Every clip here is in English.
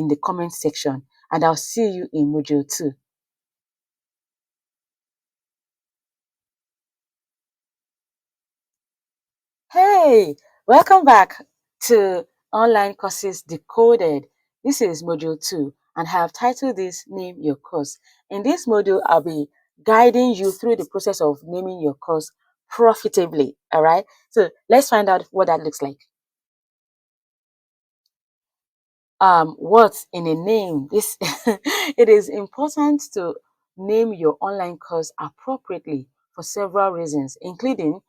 in the comment section, and I'll see you in module 2. Hey, welcome back to Online Courses Decoded. This is module 2, and I have titled this Name Your Course. In this module, I'll be guiding you through the process of naming your course profitably. All right, so let's find out what that looks like. What's in a name? This it is important to name your online course appropriately for several reasons, including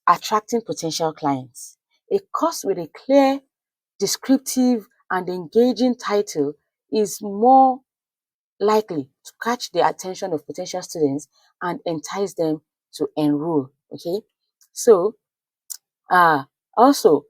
attracting potential clients. A course with a clear, descriptive, and engaging title is more likely to catch the attention of potential students and entice them to enroll. Okay, so also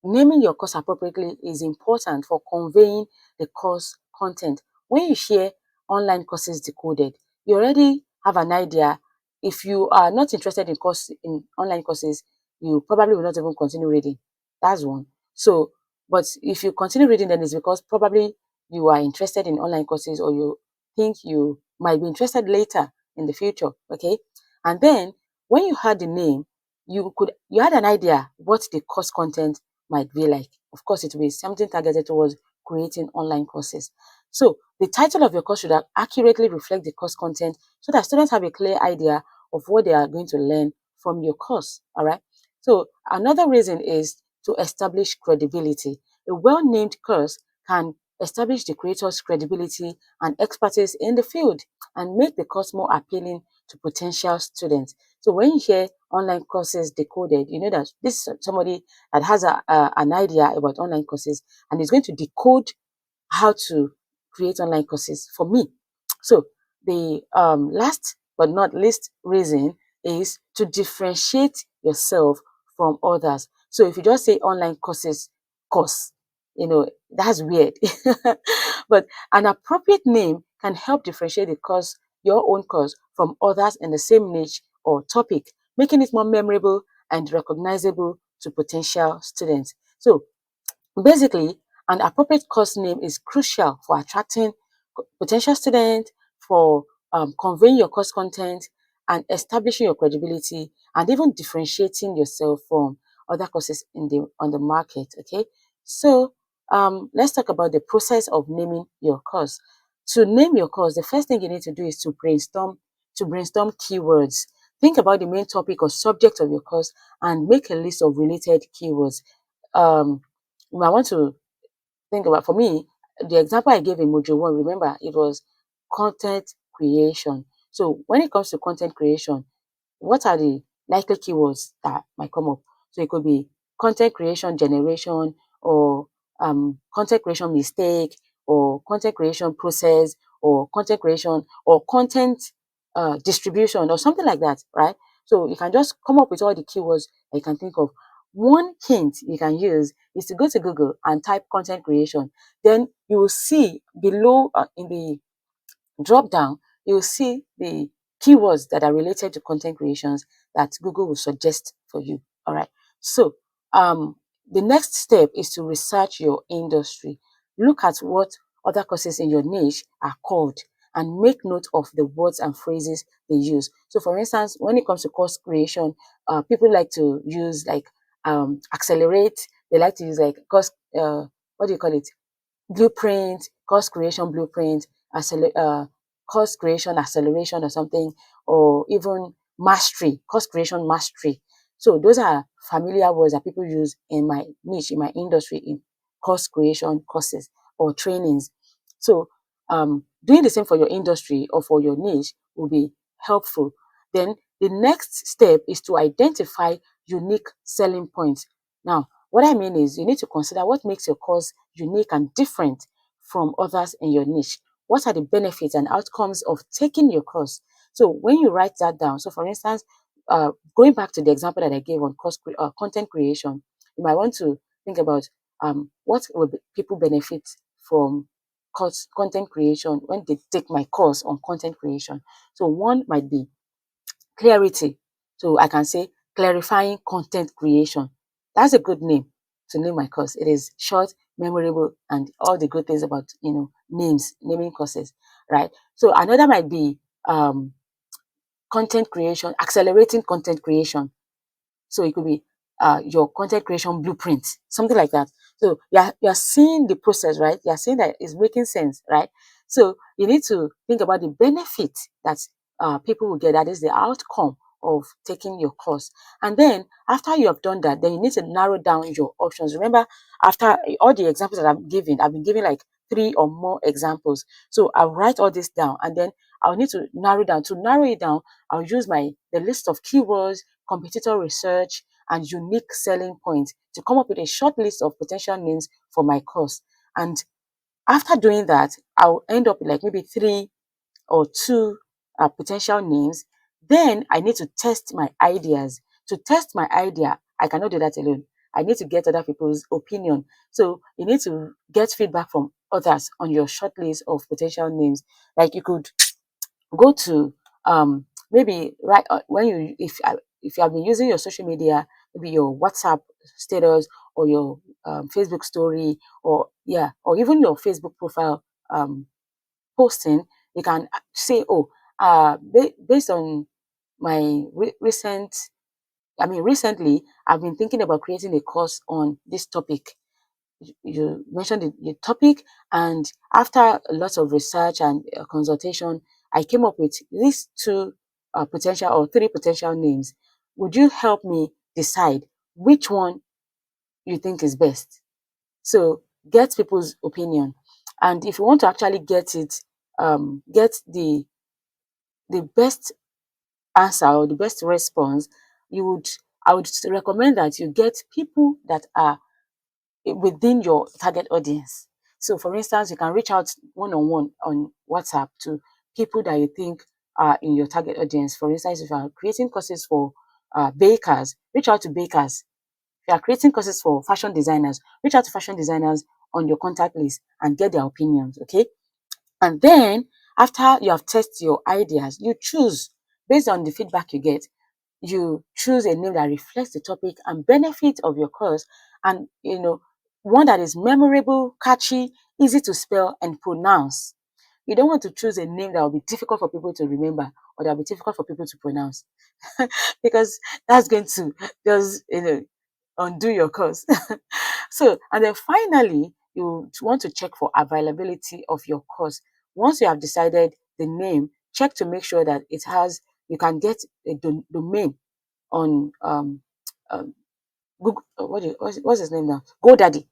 naming your course appropriately is important for conveying the course content. When you share Online Courses Decoded, you already have an idea. If you are not interested in online courses, you probably will not even continue reading. That's one. So, but if you continue reading, then it's because probably you are interested in online courses, or you think you might be interested later in the future. Okay, and then when you heard the name, you had an idea what the course content might be like. Of course, it will be something targeted towards creating online courses. So the title of your course should accurately reflect the course content so that students have a clear idea of what they are going to learn from your course. All right. So another reason is to establish credibility. A well-named course can establish the creator's credibility and expertise in the field and make the course more appealing to potential students. So when you hear Online Courses Decoded, you know that this is somebody that has an idea about online courses and is going to decode how to create online courses for me. So the last but not least reason is to differentiate yourself from others. So if you just say online courses course, that's weird. But an appropriate name can help differentiate the course, your own course, from others in the same niche or topic, making it more memorable and recognizable to potential students. So basically, an appropriate course name is crucial for attracting potential students, for conveying your course content, and establishing your credibility, and even differentiating yourself from other courses on the market. Okay, so let's talk about the process of naming your course. To name your course, the first thing you need to do is to brainstorm keywords. Think about the main topic or subject of your course and make a list of related keywords. Um, you might want to think about, for me, the example I gave in module 1, remember, it was content creation. So when it comes to content creation, what are the likely keywords that might come up? So it could be content creation generation, or content creation mistake, or content creation process, or content creation, or content distribution, or something like that, right? So you can just come up with all the keywords that you can think of. One hint you can use is to go to Google and type content creation. Then you will see below in the drop down, you will see the keywords that are related to content creations that Google will suggest for you. All right. So the next step is to research your industry. Look at what other courses in your niche are called and make note of the words and phrases they use. So for instance, when it comes to course creation, people like to use like accelerate. They like to use like what do you call it? Blueprint, course creation blueprint, course creation acceleration or something, or even mastery, course creation mastery. So those are familiar words that people use in my niche, in my industry, in course creation courses or trainings. So doing the same for your industry or for your niche will be helpful. Then the next step is to identify unique selling points. Now, what I mean is you need to consider what makes your course unique and different from others in your niche. What are the benefits and outcomes of taking your course? So when you write that down, so for instance, going back to the example that I gave on content creation, you might want to think about what will people benefit from content creation when they take my course on content creation. So one might be clarity. So I can say clarifying content creation. That's a good name to name my course. It is short, memorable and all the good things about, names, naming courses, right? So another might be content creation, accelerating content creation. So it could be your content creation blueprint, something like that. So you're seeing the process, right? You're seeing that it's making sense, right? So you need to think about the benefit that people will get. That is the outcome of taking your course. And then after you have done that, then you need to narrow down your options. Remember, after all the examples that I've been giving like 3 or more examples. So I'll write all this down, and then I'll need to narrow down. To narrow it down, I'll use the list of keywords, competitor research, and unique selling points to come up with a short list of potential names for my course. And after doing that, I'll end up with like maybe 3 or 2 potential names. Then I need to test my ideas. To test my idea, I cannot do that alone. I need to get other people's opinion. So you need to get feedback from others on your short list of potential names. Like you could go to maybe right when you if you have been using your social media, maybe your WhatsApp status or your Facebook story, or yeah, or even your Facebook profile posting, you can say, oh, based on my recent, recently I've been thinking about creating a course on this topic. You mentioned the topic, and after lots of research and consultation, I came up with these 2 potential or 3 potential names. Would you help me decide which one you think is best? So get people's opinion, and if you want to actually get the best answer or the best response, you would I would recommend that you get people that are within your target audience. So, for instance, you can reach out one on one on WhatsApp to people that you think are in your target audience. For instance, if you are creating courses for bakers, reach out to bakers. If you are creating courses for fashion designers, reach out to fashion designers on your contact list and get their opinions. Okay. And then after you have tested your ideas, you choose based on the feedback you get, you choose a name that reflects the topic and benefit of your course, and one that is memorable, catchy, easy to spell and pronounce. You don't want to choose a name that will be difficult for people to remember or that will be difficult for people to pronounce because that's going to just undo your course. So, and then finally, you want to check for availability of your course. Once you have decided the name, check to make sure that you can get a domain on Google. What's his name now? GoDaddy.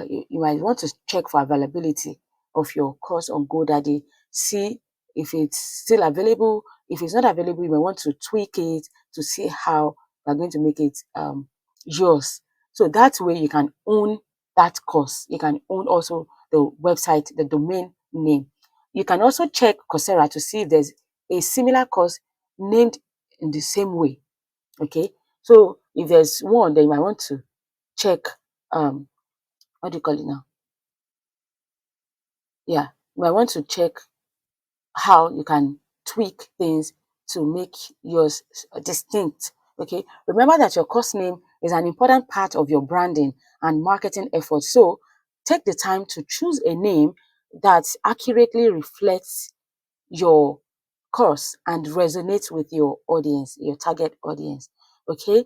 You might want to check for availability of your course on GoDaddy. See if it's still available. If it's not available, you may want to tweak it to see how you're going to make it yours. So that way you can own that course. You can own also the website, the domain name. You can also check Coursera to see if there's a similar course named in the same way. Okay. So if there's one, then you might want to check what do you call it now? Yeah, you might want to check how you can tweak things to make yours distinct. Okay, remember that your course name is an important part of your branding and marketing efforts. So take the time to choose a name that accurately reflects your course and resonates with your audience, your target audience. Okay,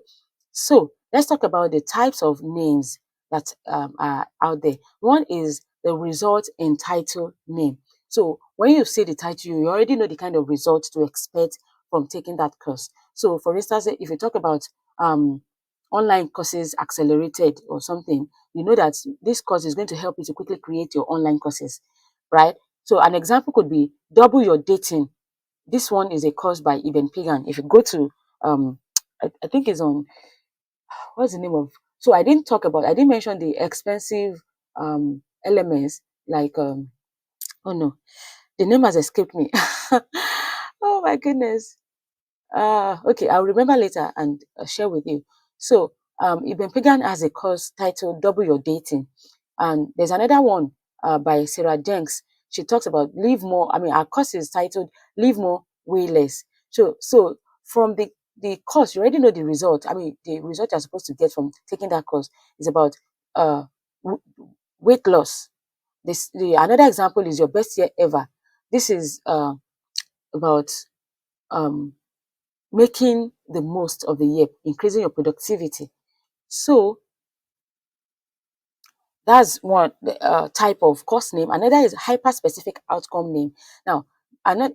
so let's talk about the types of names that are out there. One is the result in title name. So when you see the title, you already know the kind of results to expect from taking that course. So for instance, if you talk about um, online courses accelerated or something, you know that this course is going to help you to quickly create your online courses, right? So an example could be double your dating. This one is a course by Eben Pigan. If you go to, I think it's on, what's the name of, so I didn't mention the expensive elements like, oh no, the name has escaped me. Oh my goodness. Okay, I'll remember later and share with you. So, Ibn Pagan has a course titled Double Your Dating. And there's another one by Sarah Jenks. She talks about live more. Our course is titled Live More, Way Less. So from the course, you already know the result. The result you're supposed to get from taking that course is about uh, weight loss. Another example is your best year ever. This is about um, making the most of the year, increasing your productivity. So that's one type of course name. Another is hyper specific outcome name. Now, another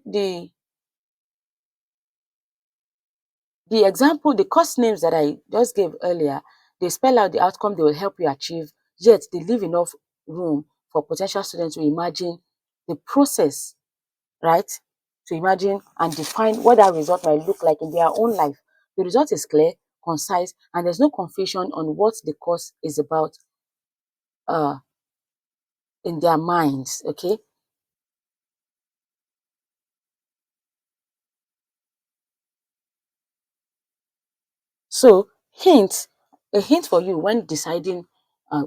the example, the course names that I just gave earlier, they spell out the outcome they will help you achieve, yet they leave enough room for potential students to imagine the process, right? To imagine and define what that result might look like in their own life. The result is clear, concise, and there's no confusion on what the course is about uh, in their minds, okay? So, hint, a hint for you when deciding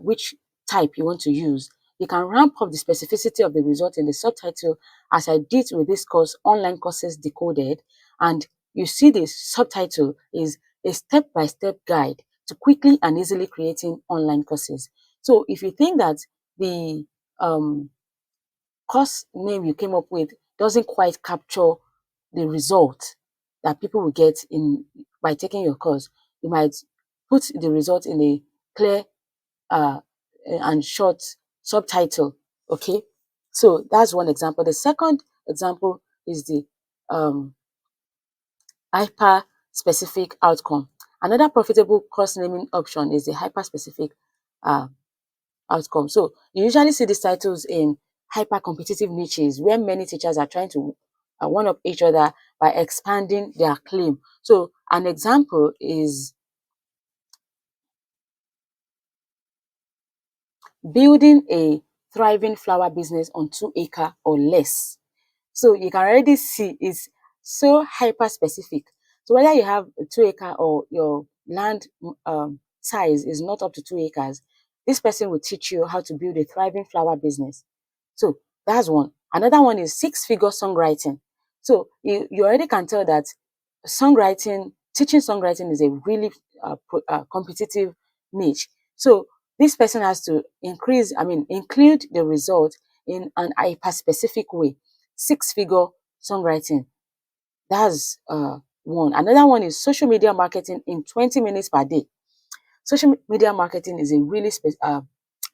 which type you want to use. You can ramp up the specificity of the result in the subtitle, as I did with this course, Online Courses Decoded. And you see the subtitle is a step-by-step guide to quickly and easily creating online courses. So if you think that the um, course name you came up with doesn't quite capture the result that people will get in by taking your course, you might put the result in a clear uh, and short subtitle. Okay, so that's one example. The second example is the um, hyper specific outcome. Another profitable course naming option is the hyper specific uh, outcome. So you usually see these titles in hyper competitive niches where many teachers are trying to one up each other by expanding their claim. So an example is building a thriving flower business on 2 acre or less. So you can already see it's so hyper specific. So whether you have a 2 acre or your land size is not up to 2 acres, this person will teach you how to build a thriving flower business. So that's one. Another one is six-figure songwriting. So you already can tell that teaching songwriting is a really competitive niche. So this person has to include the result in an hyper-specific way. Six-figure songwriting. That's one. Another one is social media marketing in 20 minutes per day. Social media marketing is a really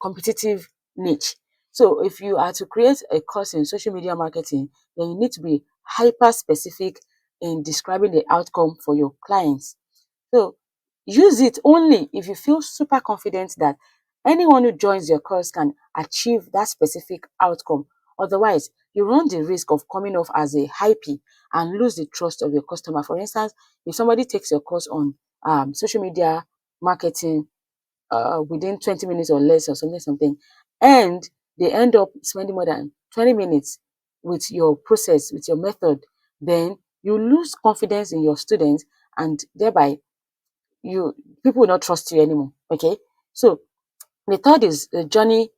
competitive niche. So if you are to create a course in social media marketing, then you need to be hyper specific in describing the outcome for your clients. So use it only if you feel super confident that anyone who joins your course can achieve that specific outcome. Otherwise, you run the risk of coming off as a hypey and lose the trust of your customer. For instance, if somebody takes your course on social media marketing within 20 minutes or less or something, and they end up spending more than 20 minutes with your process, with your method, then you lose confidence in your students and thereby you people will not trust you anymore. Okay. So the third is the journey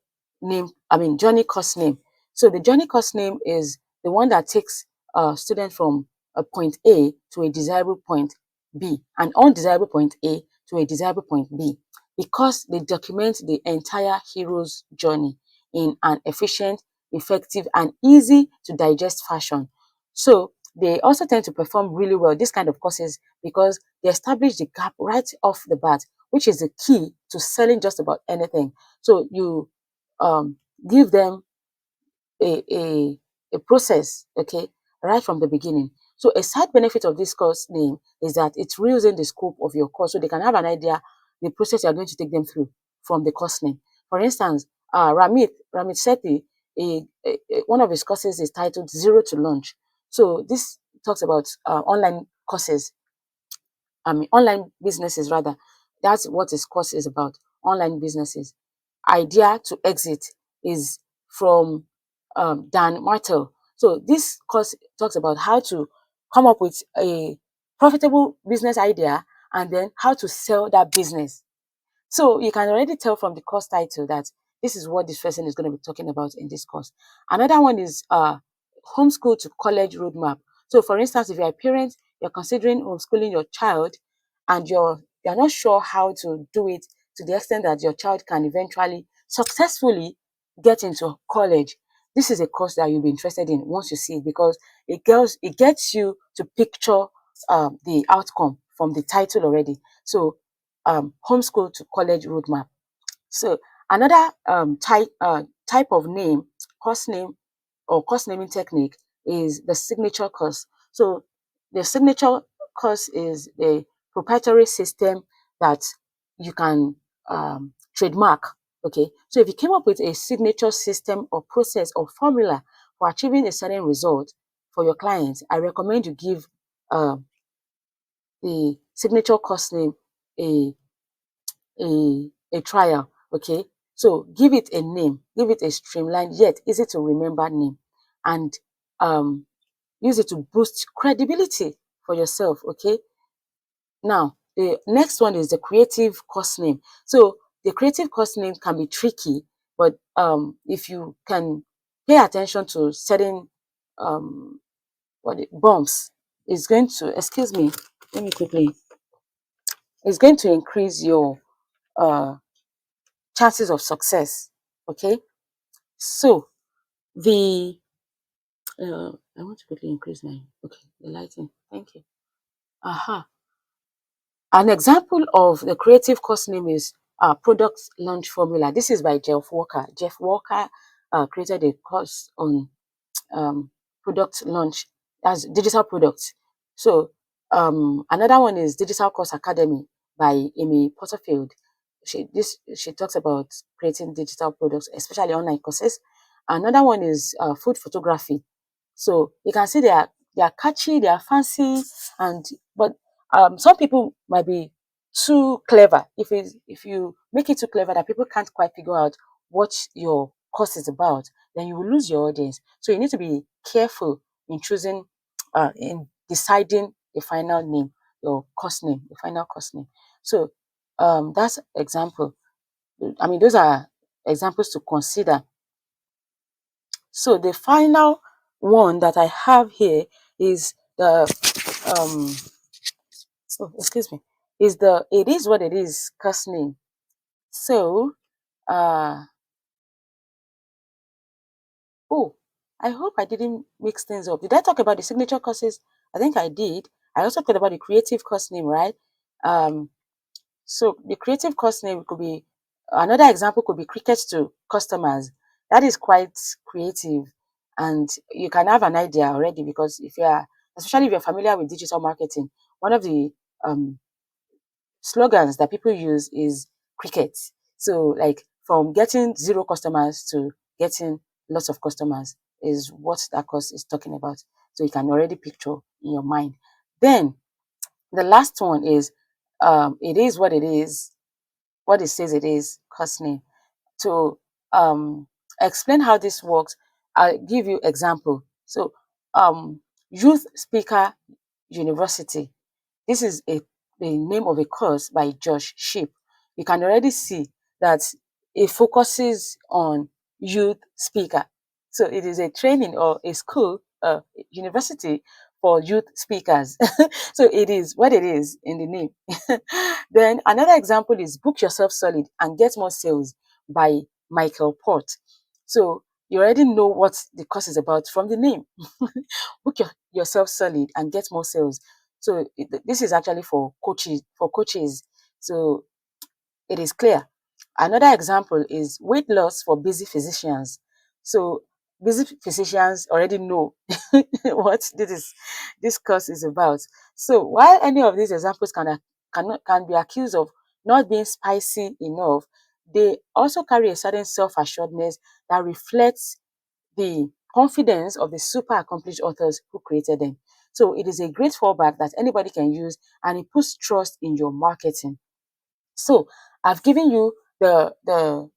course name. So the journey course name is the one that takes a student from a point A to a desirable point B, an undesirable point A to a desirable point B, because they document the entire hero's journey in an efficient, effective, and easy to digest fashion. So they also tend to perform really well, this kind of courses, because they establish the gap right off the bat, which is the key to selling just about anything. So you um, give them a, a process, okay, right from the beginning. So a side benefit of this course name is that it reels in the scope of your course, so they can have an idea the process you are going to take them through from the course name. For instance, Ramit Sethi, one of his courses is titled Zero to Launch. So this talks about online courses, online businesses rather. That's what his course is about. Online businesses. Idea to exit is from Dan Martel. So this course talks about how to come up with a profitable business idea and then how to sell that business. So you can already tell from the course title that this is what this person is going to be talking about in this course. Another one is homeschool to college roadmap. So for instance, if you're a parent, you're considering homeschooling your child and you're not sure how to do it to the extent that your child can eventually successfully get into college, this is a course that you'll be interested in once you see it, because it gets you to picture the outcome from the title already. So homeschool to college roadmap. So another type of name, course name or course naming technique, is the signature course. So the signature course is a proprietary system that you can trademark. Okay, so if you came up with a signature system or process or formula for achieving a certain result for your clients, I recommend you give uh, the signature course name a a trial. Okay, so give it a name, give it a streamlined yet easy to remember name, and um, use it to boost credibility for yourself. Okay, now the next one is the creative course name. So the creative course name can be tricky, but if you can pay attention to certain bumps, it's going to, excuse me, let me quickly, it's going to increase your uh chances of success. Okay, so the I want to quickly increase my, okay, the lighting. Thank you. Aha. An example of the creative course name is product launch formula. This is by Jeff Walker. Jeff Walker created a course on product launch as digital products. So another one is Digital Course Academy by Amy Porterfield. She talks about creating digital products, especially online courses. Another one is food photography. So you can see they are catchy, they are fancy, and but some people might be too clever. If you make it too clever that people can't quite figure out what your course is about, then you will lose your audience. So you need to be careful in choosing, in deciding the final name, your course name, the final course name. So that's example. I mean, those are examples to consider. So the final one that I have here is the um oh, excuse me, is the it is what it is course name. So uh oh, I hope I didn't mix things up. Did I talk about the signature courses? I think I did. I also talked about the creative course name, right? Um So the creative course name could be, another example could be cricket to customers. That is quite creative, and you can have an idea already, because if you are, especially if you're familiar with digital marketing, one of the um, slogans that people use is cricket. So like from getting zero customers to getting lots of customers is what that course is talking about. So you can already picture in your mind. Then the last one is it is what it is, what it says it is, course name. To um, explain how this works, I'll give you example. So Youth Speaker University. This is the name of a course by Josh Sheep. You can already see that it focuses on youth speaker. So it is a training or a school, university for youth speakers. So it is what it is in the name. Then another example is Book Yourself Solid and Get More Sales by Michael Port. So you already know what the course is about from the name. Yourself solid and get more sales. So this is actually for coaches. For coaches, so it is clear. Another example is weight loss for busy physicians. So busy physicians already know what this course is about. So while any of these examples can be accused of not being spicy enough, they also carry a certain self-assuredness that reflects the confidence of the super accomplished authors who created them. So it is a great fallback that anybody can use, and it puts trust in your marketing. So I've given you the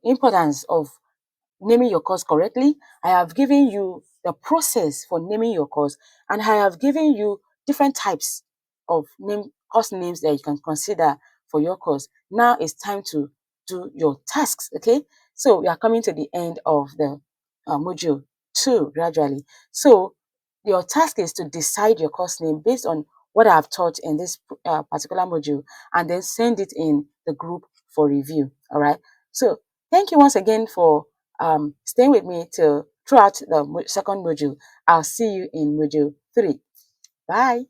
importance of naming your course correctly. I have given you the process for naming your course, and I have given you different types of course names that you can consider for your course. Now it's time to do your tasks. Okay, so we are coming to the end of the module 2 gradually. So your task is to decide your course name based on what I have taught in this particular module, and then send it in the group for review. All right. So Thank you once again for staying with me throughout the second module. I'll see you in module 3. Bye.